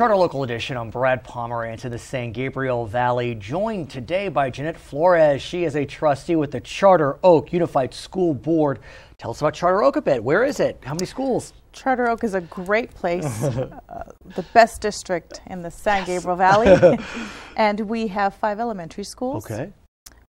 Charter Local Edition. I'm Brad Pomerance in the San Gabriel Valley, joined today by Jeanette Flores. She is a trustee with the Charter Oak Unified School Board. Tell us about Charter Oak a bit. Where is it? How many schools? Charter Oak is a great place, the best district in the San Gabriel Valley. And we have 5 elementary schools. Okay.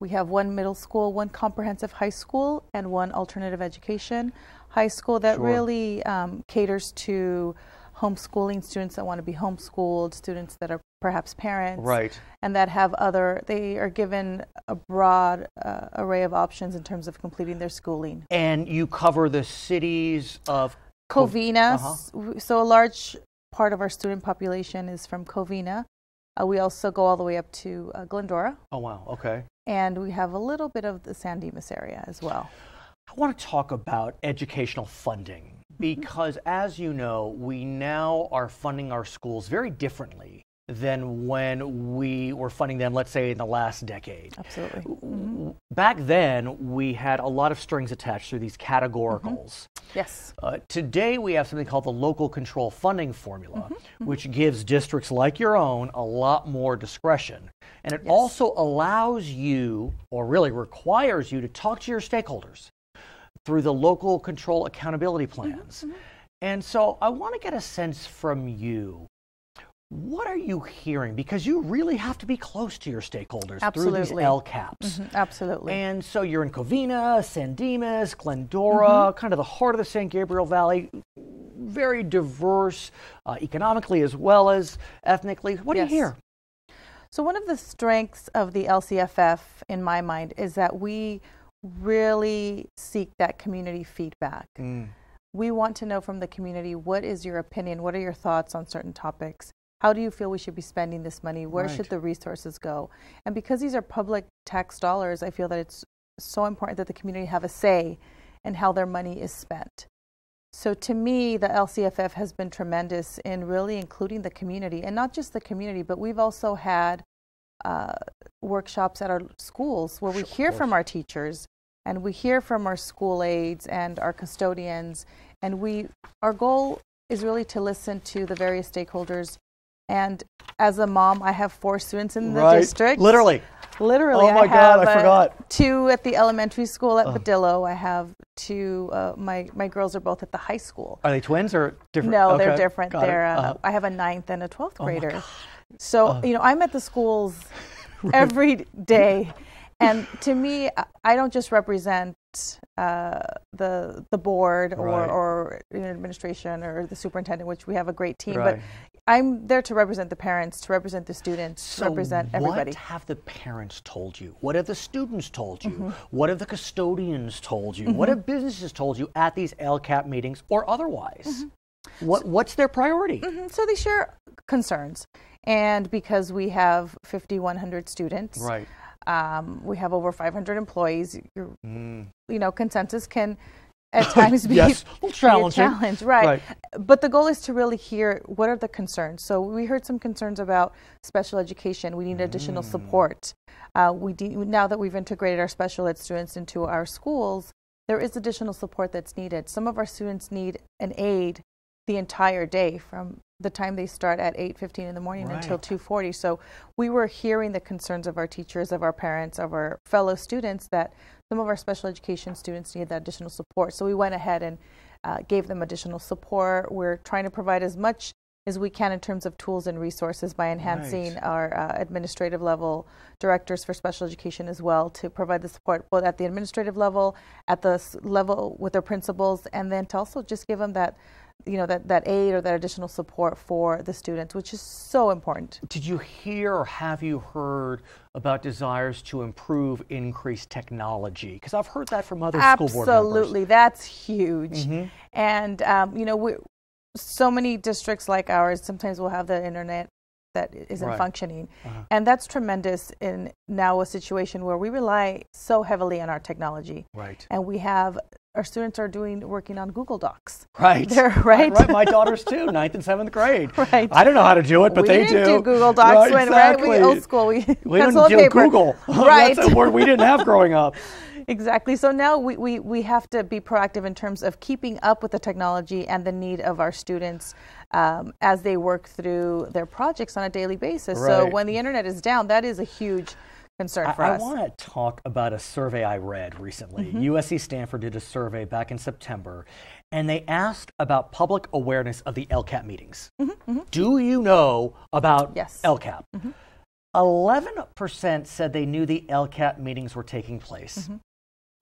We have 1 middle school, 1 comprehensive high school, and 1 alternative education high school that really caters to homeschooling students that want to be homeschooled, students that are perhaps parents, and that have they are given a broad array of options in terms of completing their schooling. And you cover the cities of Covina, so a large part of our student population is from Covina. We also go all the way up to Glendora. Oh, wow, okay. And we have a little bit of the San Dimas area as well. I want to talk about educational funding because, as you know, we now are funding our schools very differently than when we were funding them, let's say, in the last decade. Absolutely. Back then, we had a lot of strings attached through these categoricals. Yes. Today, we have something called the Local Control Funding Formula, which gives districts like your own a lot more discretion. And it also allows you, or really requires you, to talk to your stakeholders through the local control accountability plans. And so I want to get a sense from you. What are you hearing? Because you really have to be close to your stakeholders through these LCAPs. Absolutely. And so you're in Covina, San Dimas, Glendora, kind of the heart of the San Gabriel Valley, very diverse economically as well as ethnically. What do you hear? So one of the strengths of the LCFF, in my mind, is that we really seek that community feedback. We want to know from the community, what is your opinion? What are your thoughts on certain topics? How do you feel we should be spending this money? Where should the resources go? And because these are public tax dollars, I feel that it's so important that the community have a say in how their money is spent. So to me, the LCFF has been tremendous in really including the community, and not just the community, but we've also had workshops at our schools where we hear from our teachers and we hear from our school aides and our custodians, and our goal is really to listen to the various stakeholders. And as a mom, I have 4 students in the district. Literally. Oh my God, I forgot. 2 at the elementary school at Badillo. I have 2, my girls are both at the high school. Are they twins or different? No, they're different. I have a 9th and a 12th grader. So, you know, I'm at the schools every day. And to me, I don't just represent the board or administration or the superintendent, which we have a great team, but I'm there to represent the parents, to represent the students, to represent everybody. What have the parents told you? What have the students told you? What have the custodians told you? What have businesses told you at these LCAP meetings or otherwise? What's their priority? So they share concerns. And because we have 5,100 students, we have over 500 employees, you know, consensus can at times be a challenge. But the goal is to really hear what are the concerns. So we heard some concerns about special education. We need additional support. Now that we've integrated our special ed students into our schools, there is additional support that's needed. Some of our students need an aide the entire day from the time they start at 8:15 in the morning until 2:40. So we were hearing the concerns of our teachers, of our parents, of our fellow students, that some of our special education students need that additional support. So we went ahead and gave them additional support. We're trying to provide as much as we can in terms of tools and resources by enhancing our administrative level directors for special education as well, to provide the support both at the administrative level, at the level with their principals, and then to also just give them that, you know, that aid or that additional support for the students, which is so important. Did you hear or have you heard about desires to improve increased technology? Because I've heard that from other school board members. Absolutely, that's huge. And you know, so many districts like ours, sometimes we'll have the internet that isn't functioning. And that's tremendous in now a situation where we rely so heavily on our technology. And we have our students are working on Google Docs. Right. My daughters too, 9th and 7th grade. I don't know how to do it, but they do. We didn't do Google Docs we old school. We didn't do Google. That's a word we didn't have growing up. Exactly. So now we have to be proactive in terms of keeping up with the technology and the need of our students. as they work through their projects on a daily basis. Right. So when the internet is down, that is a huge concern for us. I want to talk about a survey I read recently. USC Stanford did a survey back in September, and they asked about public awareness of the LCAP meetings. Do you know about LCAP? 11% said they knew the LCAP meetings were taking place.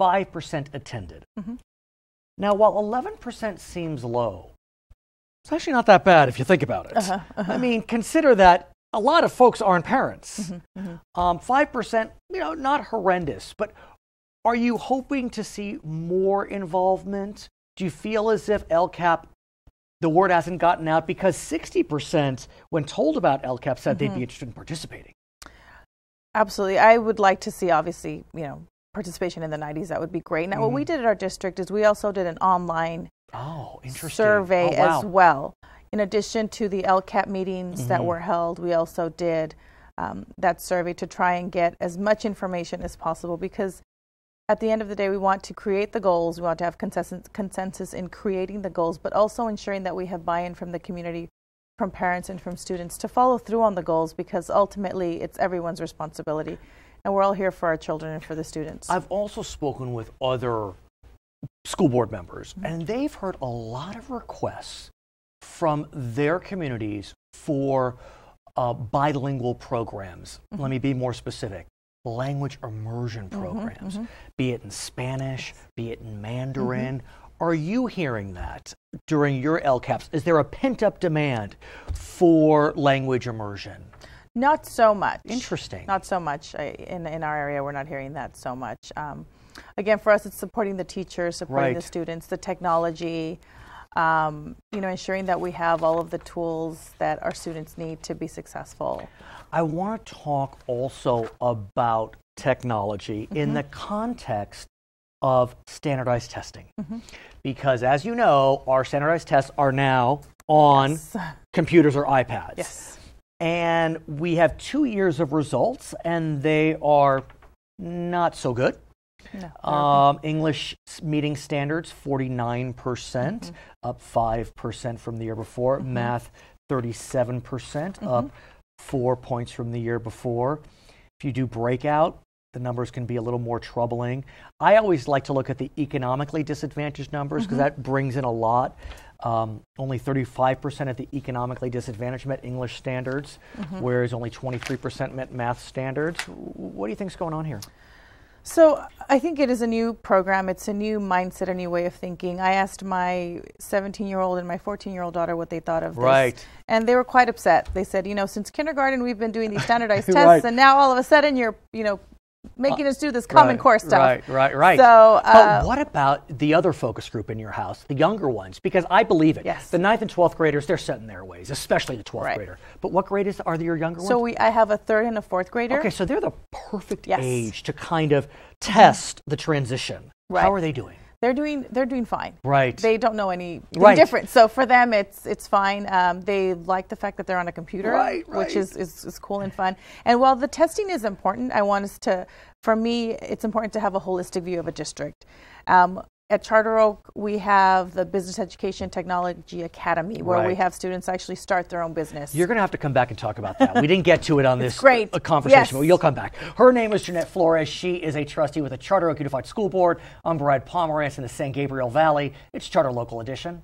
5% attended. Now, while 11% seems low, it's actually not that bad if you think about it. I mean, consider that a lot of folks aren't parents. 5%, not horrendous, but are you hoping to see more involvement? Do you feel as if LCAP, the word hasn't gotten out? Because 60%, when told about LCAP, said they'd be interested in participating. Absolutely. I would like to see, obviously, participation in the 90s. That would be great. Now, what we did at our district is we also did an online survey as well. In addition to the LCAP meetings that were held, we also did that survey to try and get as much information as possible, because at the end of the day, we want to create the goals. We want to have consensus in creating the goals, but also ensuring that we have buy-in from the community, from parents and from students to follow through on the goals, because ultimately it's everyone's responsibility. And we're all here for our children and for the students. I've also spoken with other school board members, and they've heard a lot of requests from their communities for bilingual programs. Let me be more specific. Language immersion programs, be it in Spanish, be it in Mandarin. Are you hearing that during your LCAPs? Is there a pent-up demand for language immersion? Not so much. Interesting. Not so much. In our area, we're not hearing that so much. Again, for us, it's supporting the teachers, supporting the students, the technology, ensuring that we have all of the tools that our students need to be successful. I want to talk also about technology in the context of standardized testing. Because as you know, our standardized tests are now on computers or iPads. And we have 2 years of results, and they are not so good. English meeting standards, 49%, up 5% from the year before. Math, 37%, up 4 points from the year before. If you do breakout, the numbers can be a little more troubling. I always like to look at the economically disadvantaged numbers, because that brings in a lot. Only 35% of the economically disadvantaged met English standards, whereas only 23% met math standards. What do you think is going on here? So I think it is a new program. It's a new mindset, a new way of thinking. I asked my 17-year-old and my 14-year-old daughter what they thought of this. And they were quite upset. They said, since kindergarten we've been doing these standardized tests, and now all of a sudden you're, making us do this Common Core stuff. So, but what about the other focus group in your house, the younger ones? Because I believe it. The 9th and 12th graders, they're set in their ways, especially the 12th grader. But what grade are your younger ones? So I have a 3rd and a 4th grader. Okay, so they're the perfect age to kind of test the transition. How are they doing? They're doing fine. They don't know anything different. So for them, it's fine. They like the fact that they're on a computer, which is cool and fun. And while the testing is important, for me, it's important to have a holistic view of a district. At Charter Oak, we have the Business Education Technology Academy, where we have students actually start their own business. You're going to have to come back and talk about that. We didn't get to it on this conversation, but you'll come back. Her name is Jeanette Flores. She is a trustee with the Charter Oak Unified School Board. I'm Brad Pomerance in the San Gabriel Valley. It's Charter Local Edition.